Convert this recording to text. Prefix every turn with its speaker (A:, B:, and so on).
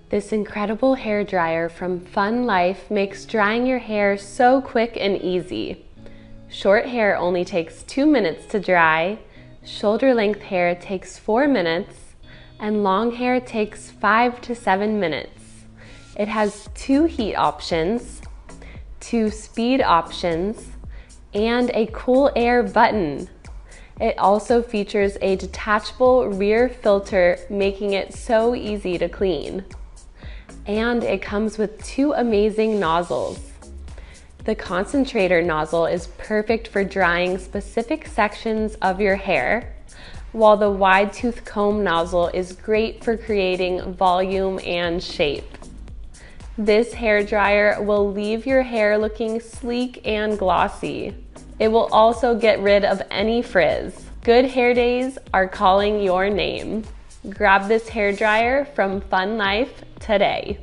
A: This incredible hair dryer from Fun Life makes drying your hair so quick and easy. Short hair only takes 2 minutes to dry, shoulder length hair takes 4 minutes, and long hair takes 5 to 7 minutes. It has 2 heat options, 2 speed options, and a cool air button. It also features a detachable rear filter, making it so easy to clean. And it comes with 2 amazing nozzles. The concentrator nozzle is perfect for drying specific sections of your hair, while the wide tooth comb nozzle is great for creating volume and shape. This hair dryer will leave your hair looking sleek and glossy. It will also get rid of any frizz. Good hair days are calling your name. Grab this hair dryer from Fun Life today.